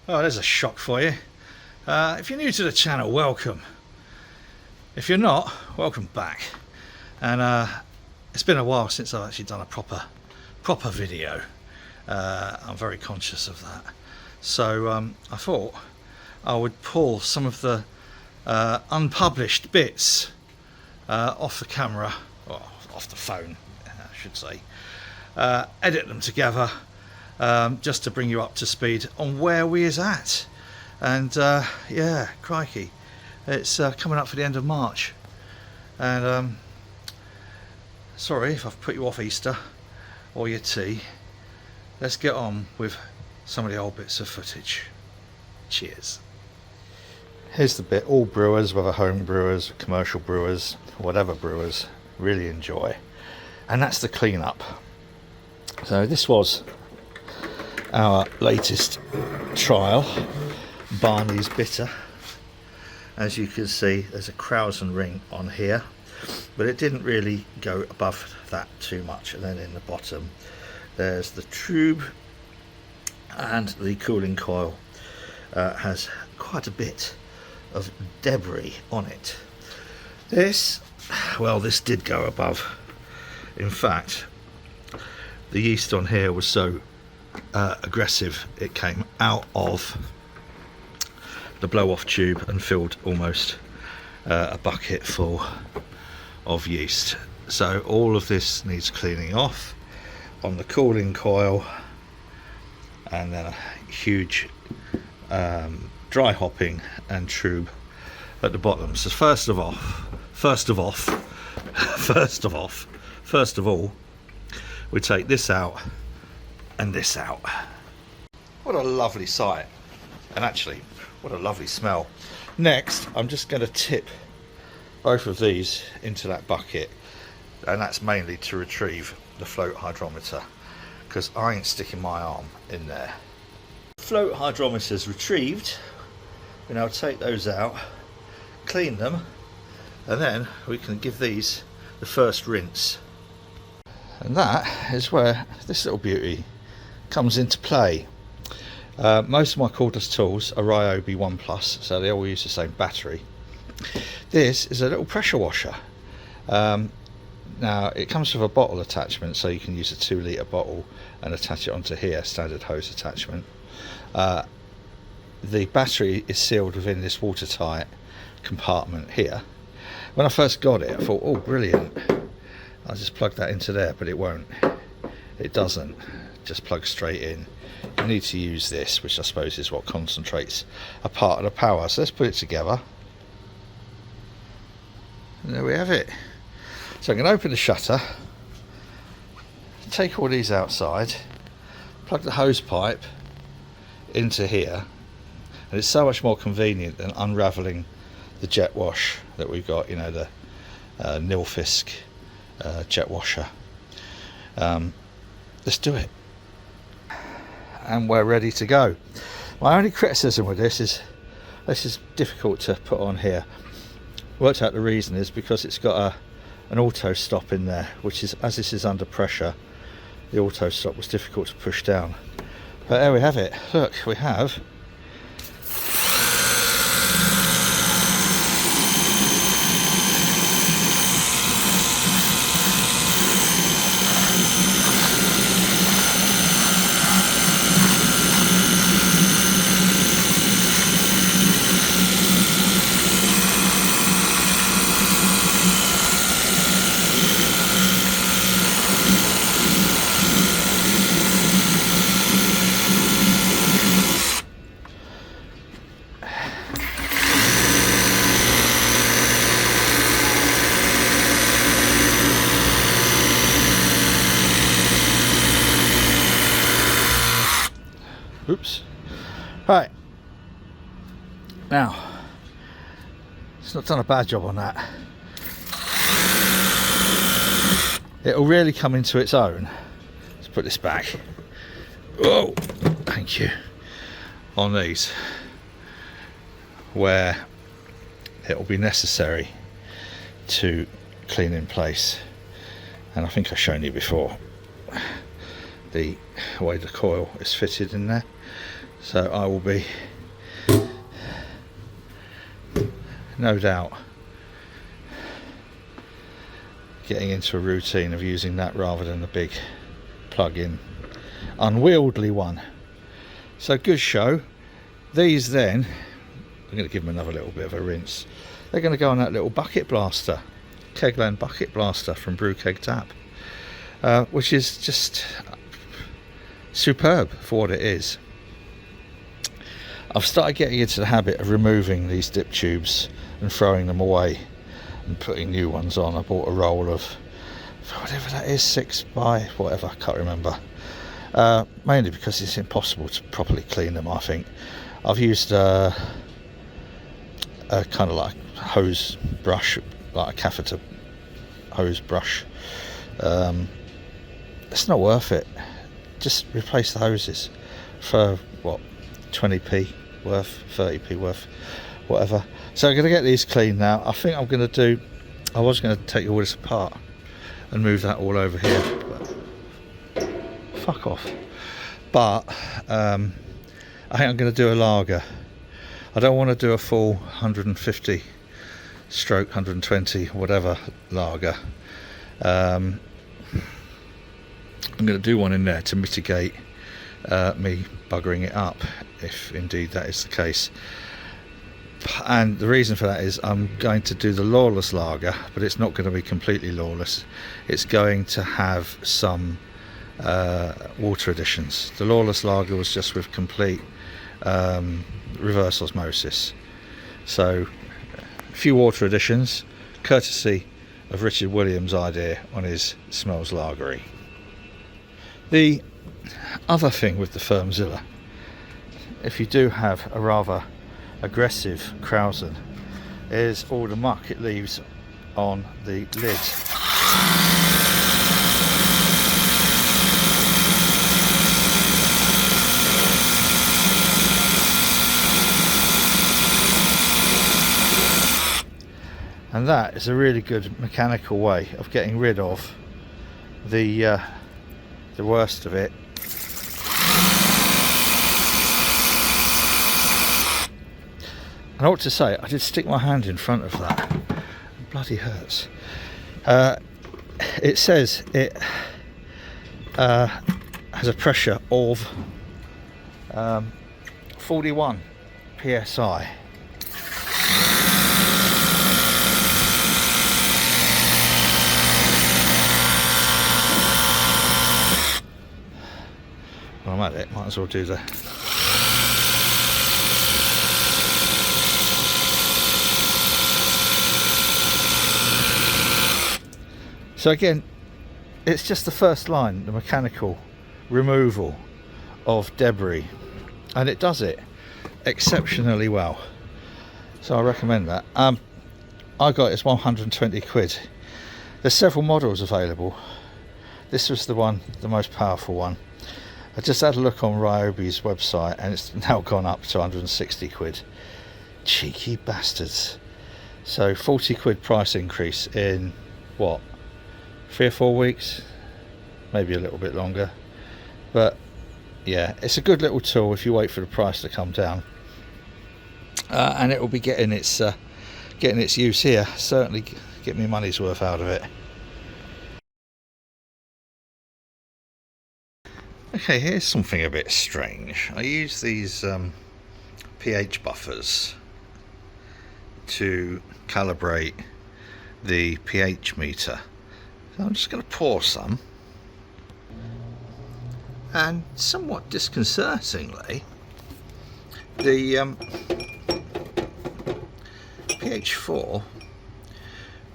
Oh, there's a shock for you. If you're new to the channel, welcome. If you're not, welcome back. And it's been a while since I've actually done a proper video. I'm very conscious of that. So I thought I would pull some of the unpublished bits off the camera, or off the phone, I should say. Edit them together. Just to bring you up to speed on where we is at. And yeah, crikey, it's coming up for the end of March, and sorry if I've put you off Easter or your tea. Let's get on with some of the old bits of footage. Cheers. Here's the bit all brewers, whether home brewers, commercial brewers, whatever brewers, really enjoy, and that's the cleanup. So this was our latest trial, Barney's Bitter. As you can see, there's a Krausen ring on here, but it didn't really go above that too much. And then in the bottom there's the tube, and the cooling coil has quite a bit of debris on it. This did go above. In fact, the yeast on here was so aggressive, it came out of the blow-off tube and filled almost a bucket full of yeast. So all of this needs cleaning off on the cooling coil, and then a huge dry hopping and tube at the bottom. So first of all, we take this out and this out. What a lovely sight, and actually what a lovely smell. Next, I'm just going to tip both of these into that bucket, and that's mainly to retrieve the float hydrometer, because I ain't sticking my arm in there. Float hydrometers retrieved, we now take those out, clean them, and then we can give these the first rinse. And that is where this little beauty comes into play. Most of my cordless tools are Ryobi 1 Plus, so they all use the same battery. This is a little pressure washer. Now it comes with a bottle attachment, so you can use a 2-litre bottle and attach it onto here, standard hose attachment. The battery is sealed within this watertight compartment here. When I first got it, I thought, oh brilliant, I'll just plug that into there, but it won't. It doesn't just plug straight in. You need to use this, which I suppose is what concentrates a part of the power. So let's put it together. And there we have it. So I'm going to open the shutter, take all these outside, plug the hose pipe into here, and it's so much more convenient than unravelling the jet wash that we've got, you know, the Nilfisk jet washer. Let's do it, and we're ready to go. My only criticism with this is difficult to put on here. Worked out the reason is because it's got an auto stop in there, which is, as this is under pressure, the auto stop was difficult to push down. But there we have it. Look, we have oops. Right, now it's not done a bad job on that. It'll really come into its own. Let's put this back. Whoa, thank you. On these, where it'll be necessary to clean in place, and I think I've shown you before the way the coil is fitted in there. So I will be, no doubt, getting into a routine of using that rather than the big plug-in unwieldy one. So good show. These then, I'm going to give them another little bit of a rinse. They're going to go on that little bucket blaster, Kegland bucket blaster from Brew Keg Tap, which is just superb for what it is. I've started getting into the habit of removing these dip tubes and throwing them away and putting new ones on. I bought a roll of whatever that is, 6 by whatever, I can't remember. Mainly because it's impossible to properly clean them, I think. I've used a kind of like hose brush, like a catheter hose brush. It's not worth it. Just replace the hoses for what, 20p worth, 30p worth, whatever. So I'm going to get these clean now. I think I'm going to do, I was going to take all this apart and move that all over here, but fuck off. But I think I'm going to do a lager. I don't want to do a full 150 stroke 120 whatever lager. I'm going to do one in there to mitigate me buggering it up, if indeed that is the case. And the reason for that is I'm going to do the lawless lager, but it's not going to be completely lawless. It's going to have some water additions. The lawless lager was just with complete reverse osmosis. So a few water additions, courtesy of Richard Williams' idea on his Smells Lagery. The other thing with the Firmzilla, if you do have a rather aggressive Krausen, is all the muck it leaves on the lid. And that is a really good mechanical way of getting rid of the worst of it. And I ought to say, I did stick my hand in front of that. It bloody hurts. It says it has a pressure of 41 psi. Well, I'm at it, might as well do the... So again, it's just the first line, the mechanical removal of debris, and it does it exceptionally well. So I recommend that. I got it's 120 quid. There's several models available. This was the one, the most powerful one. I just had a look on Ryobi's website and it's now gone up to 160 quid. Cheeky bastards. So 40 quid price increase in what, 3 or 4 weeks, maybe a little bit longer. But yeah, it's a good little tool if you wait for the price to come down, and it will be getting its use here. Certainly get me money's worth out of it. Okay, here's something a bit strange. I use these pH buffers to calibrate the pH meter. So I'm just going to pour some, and somewhat disconcertingly, the pH 4,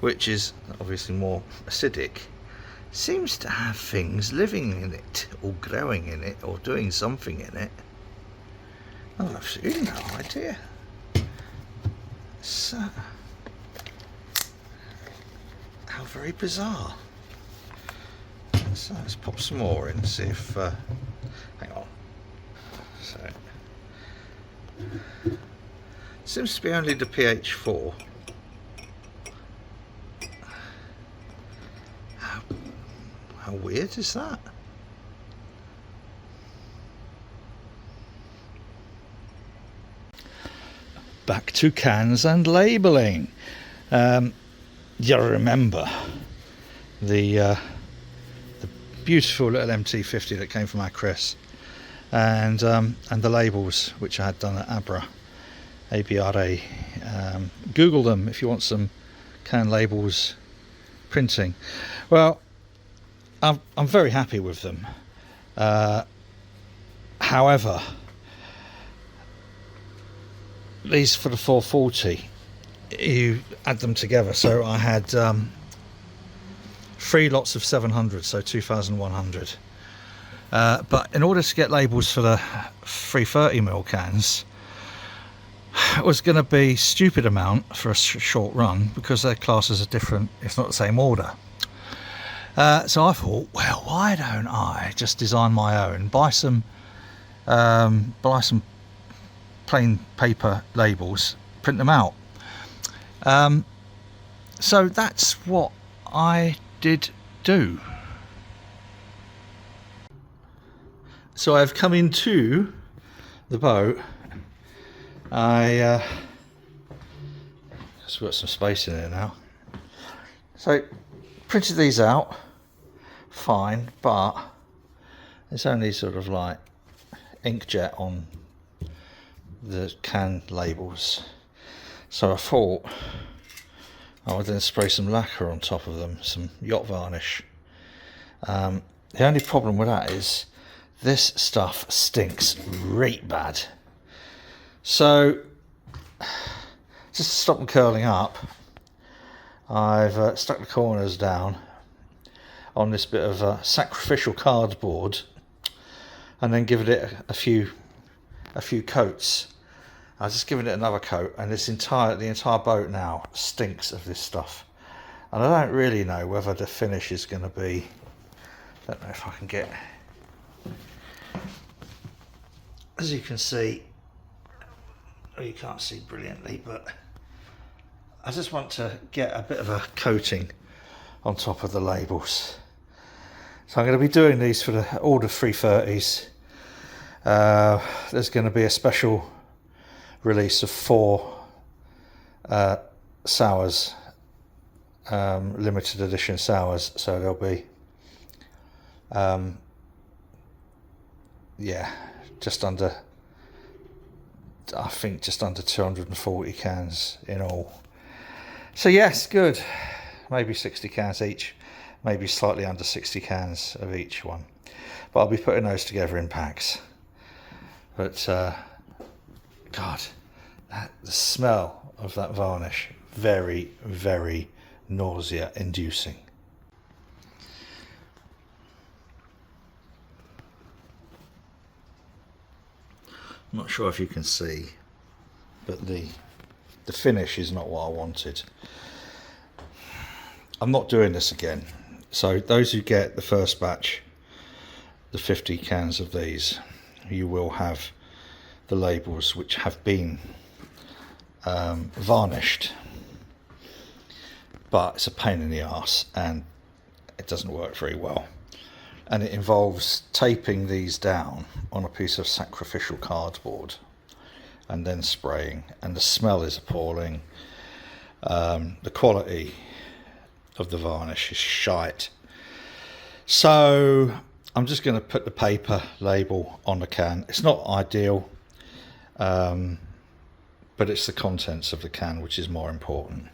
which is obviously more acidic, seems to have things living in it, or growing in it, or doing something in it. I've absolutely no idea. So, how very bizarre. So let's pop some more in, see if, hang on. So, seems to be only the pH 4. How weird is that? back to cans and labelling. You remember the beautiful little MT50 that came from our Chris, and the labels which I had done at ABRA. Google them if you want some can labels printing. Well, I'm very happy with them. However, these for the 440, you add them together, so I had 3 lots of 700, so 2,100. But in order to get labels for the 330ml cans, it was going to be a stupid amount for a short run, because their classes are different, if not the same order. So I thought, well, why don't I just design my own, buy some plain paper labels, print them out. So that's what I did do. So I've come into the boat. I just got some space in it now. So printed these out, fine, but it's only sort of like inkjet on the can labels. So I thought I would then spray some lacquer on top of them, some yacht varnish. The only problem with that is this stuff stinks right bad. So just to stop them curling up, I've stuck the corners down on this bit of sacrificial cardboard, and then given it a few coats. I've just given it another coat, and the entire boat now stinks of this stuff. And I don't really know whether the finish is going to be, I don't know if I can get, as you can see, oh, you can't see brilliantly, but I just want to get a bit of a coating on top of the labels. So I'm going to be doing these for all the 330s. There's going to be a special release of 4 sours, limited edition sours, so there'll be just under, I think just under 240 cans in all. So yes, good, maybe 60 cans each, maybe slightly under 60 cans of each one, but I'll be putting those together in packs. But God, the smell of that varnish, very, very nausea inducing. I'm not sure if you can see, but the finish is not what I wanted. I'm not doing this again. So those who get the first batch, the 50 cans of these, you will have the labels which have been varnished, but it's a pain in the arse and it doesn't work very well, and it involves taping these down on a piece of sacrificial cardboard and then spraying, and the smell is appalling. The quality of the varnish is shite. So I'm just going to put the paper label on the can. It's not ideal, but it's the contents of the can which is more important.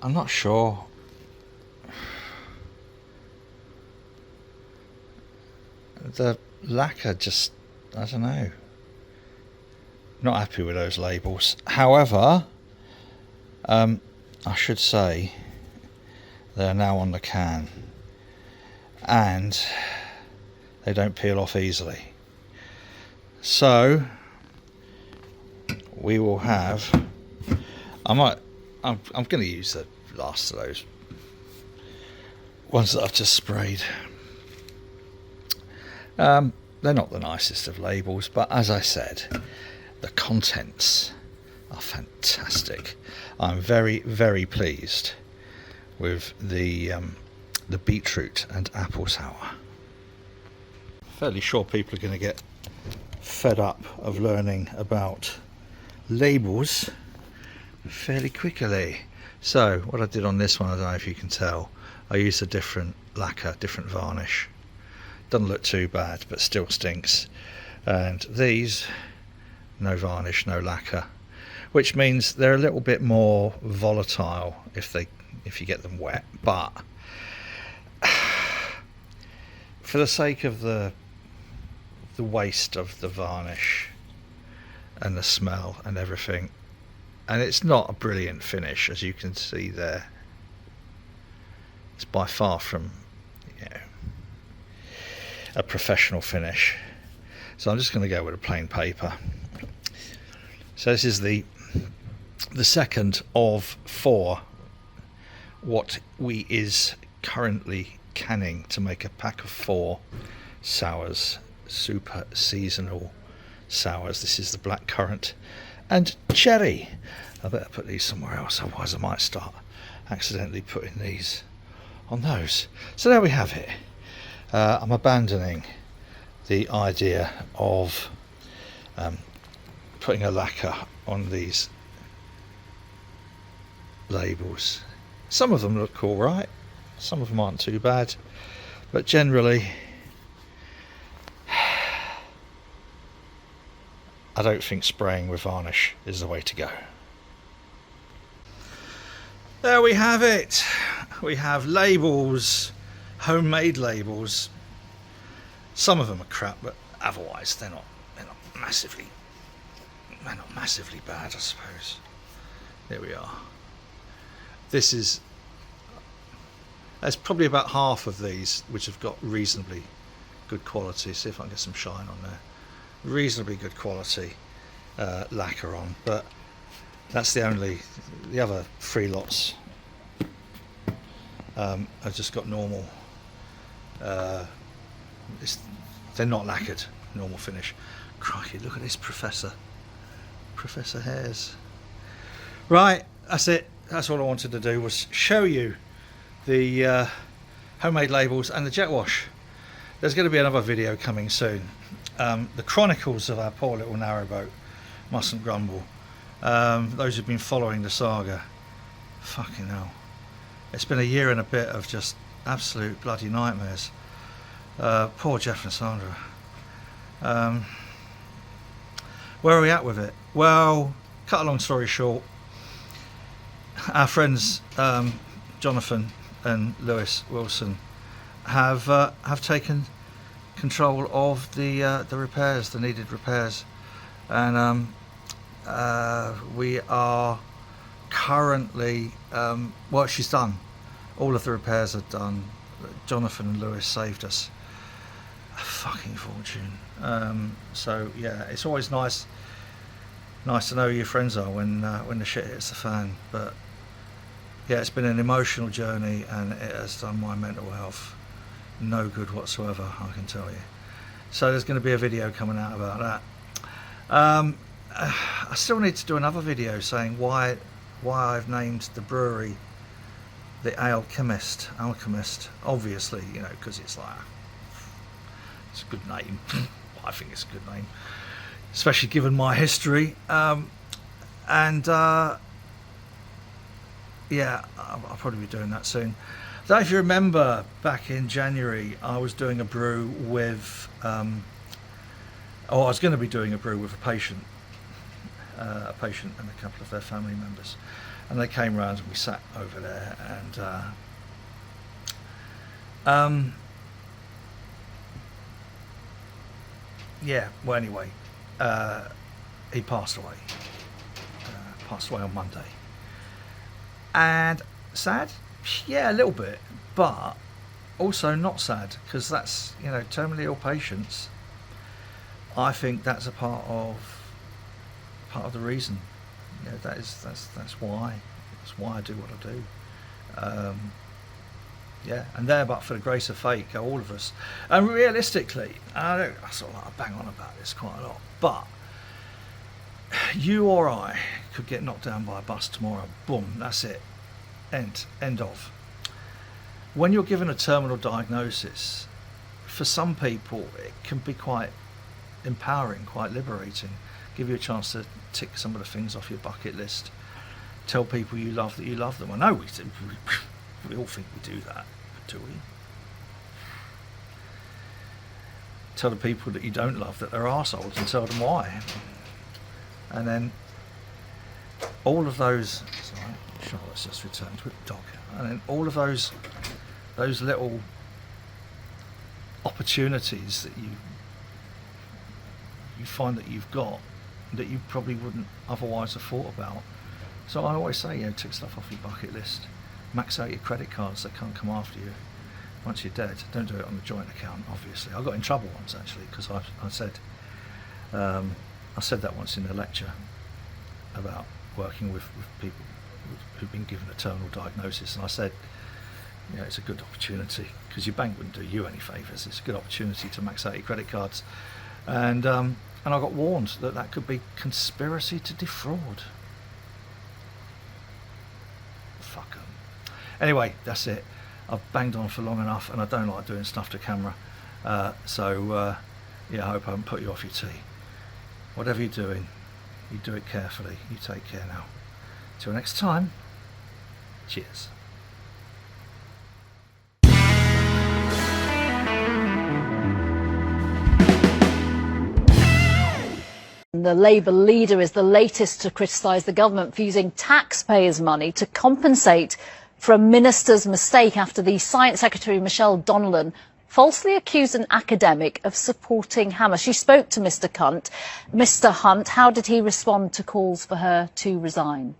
I'm not sure. The lacquer just, I don't know. Not happy with those labels. However, I should say they're now on the can and they don't peel off easily. So we will have, I'm going to use the last of those ones that I've just sprayed. They're not the nicest of labels, but as I said, the contents are fantastic. I'm very, very pleased with the beetroot and apple sour. Fairly sure people are going to get fed up of learning about labels fairly quickly. So what I did on this one, I don't know if you can tell, I used a different lacquer, different varnish. Doesn't look too bad, but still stinks. And these, no varnish, no lacquer, which means they're a little bit more volatile if you get them wet. But for the sake of the waste of the varnish and the smell and everything, and it's not a brilliant finish, as you can see there. It's by far from, you know, a professional finish. So I'm just going to go with a plain paper. So this is the second of 4 what we is currently canning to make a pack of 4 sours, super seasonal sours. This is the blackcurrant and cherry. I better put these somewhere else, otherwise I might start accidentally putting these on those. So there we have it. I'm abandoning the idea of putting a lacquer on these labels. Some of them look all right, some of them aren't too bad, but generally I don't think spraying with varnish is the way to go. There we have it. We have labels, homemade labels. Some of them are crap, but otherwise they're not massively bad, I suppose. There we are. There's probably about half of these which have got reasonably good quality. See if I can get some shine on there. Reasonably good quality lacquer on, but that's the other 3 lots have just got normal, they're not lacquered, normal finish. Crikey, look at this Professor Hairs. Right, that's it. That's all I wanted to do, was show you the homemade labels and the jet wash. There's going to be another video coming soon. The chronicles of our poor little narrowboat mustn't grumble. Those who've been following the saga, fucking hell, it's been a year and a bit of just absolute bloody nightmares. Poor Jeff and Sandra. Where are we at with it? Well, cut a long story short, our friends Jonathan and Lewis Wilson have taken control of the repairs, the needed repairs, and we are currently well, she's done, all of the repairs are done. Jonathan and Lewis saved us a fucking fortune. So yeah, it's always nice to know who your friends are when the shit hits the fan. But yeah, it's been an emotional journey, and it has done my mental health no good whatsoever, I can tell you. So there's going to be a video coming out about that. I still need to do another video saying why I've named the brewery the Alchemist. Obviously, you know, because it's a good name. I think it's a good name, especially given my history. Yeah, I'll probably be doing that soon. I don't know if you remember, back in January, I was doing a brew with, I was going to be doing a brew with a patient and a couple of their family members, and they came round and we sat over there, and yeah, well, anyway, he passed away on Monday, and sad. Yeah, a little bit, but also not sad, because that's, you know, terminally ill patients. I think that's a part of the reason. You know, that's why I do what I do. Yeah, and there, but for the grace of fate, go all of us. And realistically, I bang on about this quite a lot, but you or I could get knocked down by a bus tomorrow. Boom, that's it. End of. When you're given a terminal diagnosis, for some people it can be quite empowering, quite liberating, give you a chance to tick some of the things off your bucket list. Tell people you love that you love them. I know we all think we do that, but do we? Tell the people that you don't love that they're arseholes and tell them why. And then all of those, sorry, Charlotte's just returned with the dog. And then all of those little opportunities that you find that you've got that you probably wouldn't otherwise have thought about. So I always say, tick stuff off your bucket list. Max out your credit cards, they can't come after you once you're dead. Don't do it on the joint account, obviously. I got in trouble once actually because I said that once in a lecture about working with people who've been given a terminal diagnosis, and I said, it's a good opportunity because your bank wouldn't do you any favours. It's a good opportunity to max out your credit cards, and I got warned that could be conspiracy to defraud. Fuck 'em. Anyway, that's it. I've banged on for long enough, and I don't like doing stuff to camera. I hope I haven't put you off your tea. Whatever you're doing, you do it carefully. You take care now. Till next time, cheers. The Labour leader is the latest to criticise the government for using taxpayers' money to compensate for a minister's mistake after the Science Secretary Michelle Donnellan falsely accused an academic of supporting Hamas. She spoke to Mr. Hunt. How did he respond to calls for her to resign?